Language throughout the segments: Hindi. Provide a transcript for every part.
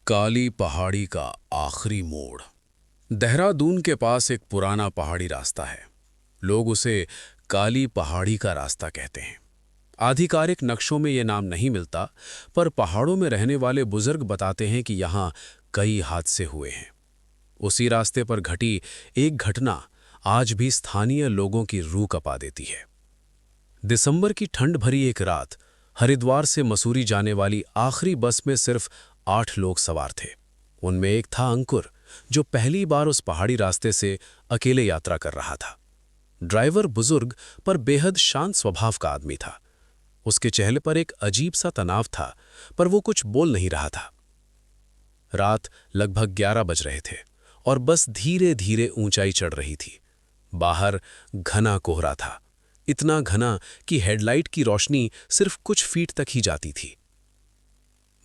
काली पहाड़ी का आखिरी मोड़। देहरादून के पास एक पुराना पहाड़ी रास्ता है। लोग उसे काली पहाड़ी का रास्ता कहते हैं। आधिकारिक नक्शों में ये नाम नहीं मिलता, पर पहाड़ों में रहने वाले बुजुर्ग बताते हैं कि यहाँ कई हादसे हुए हैं। उसी रास्ते पर घटी एक घटना आज भी स्थानीय लोगों की रूह कँपा देती है। दिसंबर की ठंड भरी एक रात, हरिद्वार से मसूरी जाने वाली आखिरी बस में सिर्फ 8 लोग सवार थे। उनमें एक था अंकुर, जो पहली बार उस पहाड़ी रास्ते से अकेले यात्रा कर रहा था। ड्राइवर बुजुर्ग पर बेहद शांत स्वभाव का आदमी था। उसके चेहरे पर एक अजीब सा तनाव था, पर वो कुछ बोल नहीं रहा था। रात लगभग 11 बज रहे थे और बस धीरे धीरे ऊंचाई चढ़ रही थी। बाहर घना कोहरा था, इतना घना कि हेडलाइट की रोशनी सिर्फ कुछ फीट तक ही जाती थी।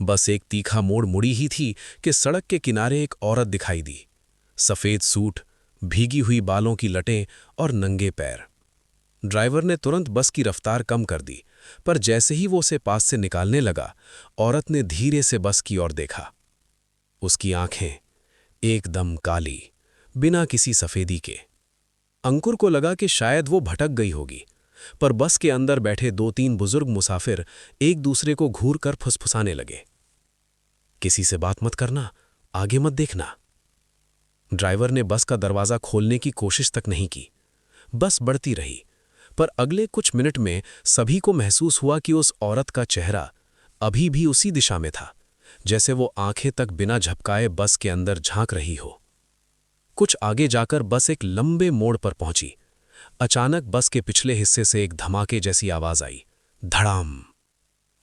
बस एक तीखा मोड़ मुड़ी ही थी कि सड़क के किनारे एक औरत दिखाई दी। सफेद सूट, भीगी हुई बालों की लटें और नंगे पैर। ड्राइवर ने तुरंत बस की रफ्तार कम कर दी, पर जैसे ही वो उसे पास से निकालने लगा, औरत ने धीरे से बस की ओर देखा। उसकी आंखें एकदम काली, बिना किसी सफेदी के। अंकुर को लगा कि शायद वो भटक गई होगी, पर बस के अंदर बैठे 2-3 बुजुर्ग मुसाफिर एक दूसरे को घूर कर फुसफुसाने लगे। किसी से बात मत करना, आगे मत देखना। ड्राइवर ने बस का दरवाजा खोलने की कोशिश तक नहीं की। बस बढ़ती रही, पर अगले कुछ मिनट में सभी को महसूस हुआ कि उस औरत का चेहरा अभी भी उसी दिशा में था, जैसे वो आंखें तक बिना झपकाए बस के अंदर झांक रही हो। कुछ आगे जाकर बस एक लंबे मोड़ पर पहुंची। अचानक बस के पिछले हिस्से से एक धमाके जैसी आवाज आई, धड़ाम।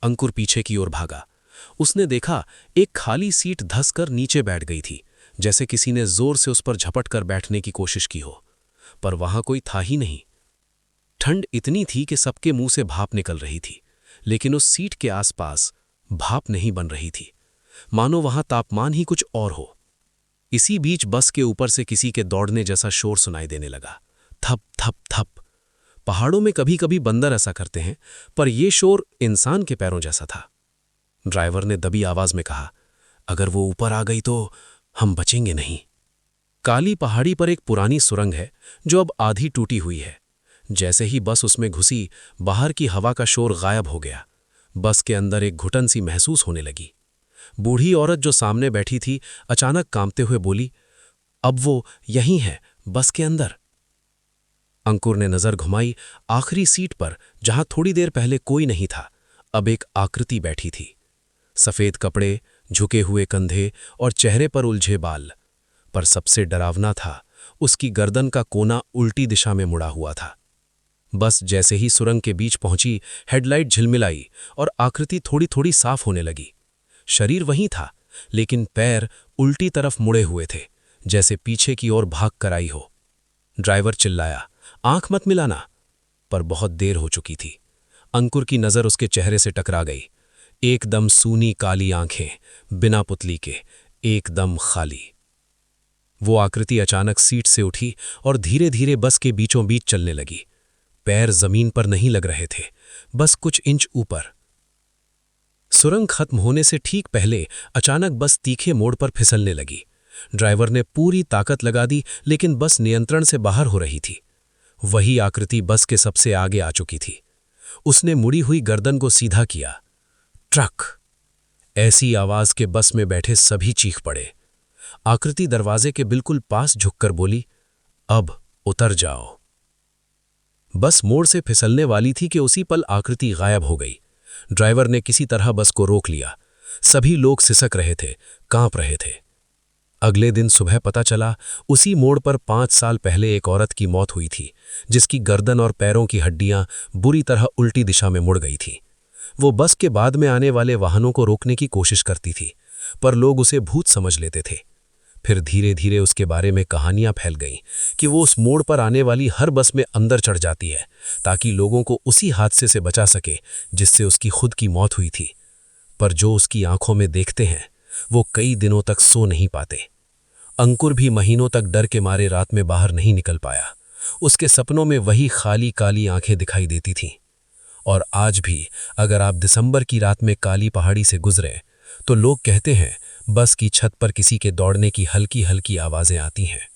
अंकुर पीछे की ओर भागा। उसने देखा एक खाली सीट धंस कर नीचे बैठ गई थी, जैसे किसी ने जोर से उस पर झपट कर बैठने की कोशिश की हो, पर वहां कोई था ही नहीं। ठंड इतनी थी कि सबके मुंह से भाप निकल रही थी, लेकिन उस सीट के आसपास भाप नहीं बन रही थी, मानो वहां तापमान ही कुछ और हो। इसी बीच बस के ऊपर से किसी के दौड़ने जैसा शोर सुनाई देने लगा, थप थप थप। पहाड़ों में कभी कभी बंदर ऐसा करते हैं, पर यह शोर इंसान के पैरों जैसा था। ड्राइवर ने दबी आवाज में कहा, अगर वो ऊपर आ गई तो हम बचेंगे नहीं। काली पहाड़ी पर एक पुरानी सुरंग है जो अब आधी टूटी हुई है। जैसे ही बस उसमें घुसी, बाहर की हवा का शोर गायब हो गया। बस के अंदर एक घुटन सी महसूस होने लगी। बूढ़ी औरत जो सामने बैठी थी अचानक कांपते हुए बोली, अब वो यहीं है, बस के अंदर। अंकुर ने नजर घुमाई। आखिरी सीट पर, जहां थोड़ी देर पहले कोई नहीं था, अब एक आकृति बैठी थी। सफेद कपड़े, झुके हुए कंधे और चेहरे पर उलझे बाल। पर सबसे डरावना था, उसकी गर्दन का कोना उल्टी दिशा में मुड़ा हुआ था। बस जैसे ही सुरंग के बीच पहुंची, हेडलाइट झिलमिलाई और आकृति थोड़ी थोड़ी साफ होने लगी। शरीर वहीं था, लेकिन पैर उल्टी तरफ मुड़े हुए थे, जैसे पीछे की ओर भाग कर आई हो। ड्राइवर चिल्लाया, आंख मत मिलाना, पर बहुत देर हो चुकी थी। अंकुर की नजर उसके चेहरे से टकरा गई। एकदम सूनी काली आंखें, बिना पुतली के, एकदम खाली। वो आकृति अचानक सीट से उठी और धीरे धीरे बस के बीचों बीच चलने लगी। पैर जमीन पर नहीं लग रहे थे, बस कुछ इंच ऊपर। सुरंग खत्म होने से ठीक पहले अचानक बस तीखे मोड़ पर फिसलने लगी। ड्राइवर ने पूरी ताकत लगा दी, लेकिन बस नियंत्रण से बाहर हो रही थी। वही आकृति बस के सबसे आगे आ चुकी थी। उसने मुड़ी हुई गर्दन को सीधा किया। ट्रक! ऐसी आवाज के बस में बैठे सभी चीख पड़े। आकृति दरवाजे के बिल्कुल पास झुककर बोली, अब उतर जाओ। बस मोड़ से फिसलने वाली थी कि उसी पल आकृति गायब हो गई। ड्राइवर ने किसी तरह बस को रोक लिया। सभी लोग सिसक रहे थे, कांप रहे थे। अगले दिन सुबह पता चला, उसी मोड़ पर 5 साल पहले एक औरत की मौत हुई थी, जिसकी गर्दन और पैरों की हड्डियां बुरी तरह उल्टी दिशा में मुड़ गई थी। वो बस के बाद में आने वाले वाहनों को रोकने की कोशिश करती थी, पर लोग उसे भूत समझ लेते थे। फिर धीरे धीरे उसके बारे में कहानियां फैल गईं कि वो उस मोड़ पर आने वाली हर बस में अंदर चढ़ जाती है, ताकि लोगों को उसी हादसे से बचा सके जिससे उसकी खुद की मौत हुई थी। पर जो उसकी आंखों में देखते हैं, वो कई दिनों तक सो नहीं पाते। अंकुर भी महीनों तक डर के मारे रात में बाहर नहीं निकल पाया। उसके सपनों में वही खाली काली आंखें दिखाई देती थीं। और आज भी अगर आप दिसंबर की रात में काली पहाड़ी से गुजरें, तो लोग कहते हैं बस की छत पर किसी के दौड़ने की हल्की हल्की आवाजें आती हैं।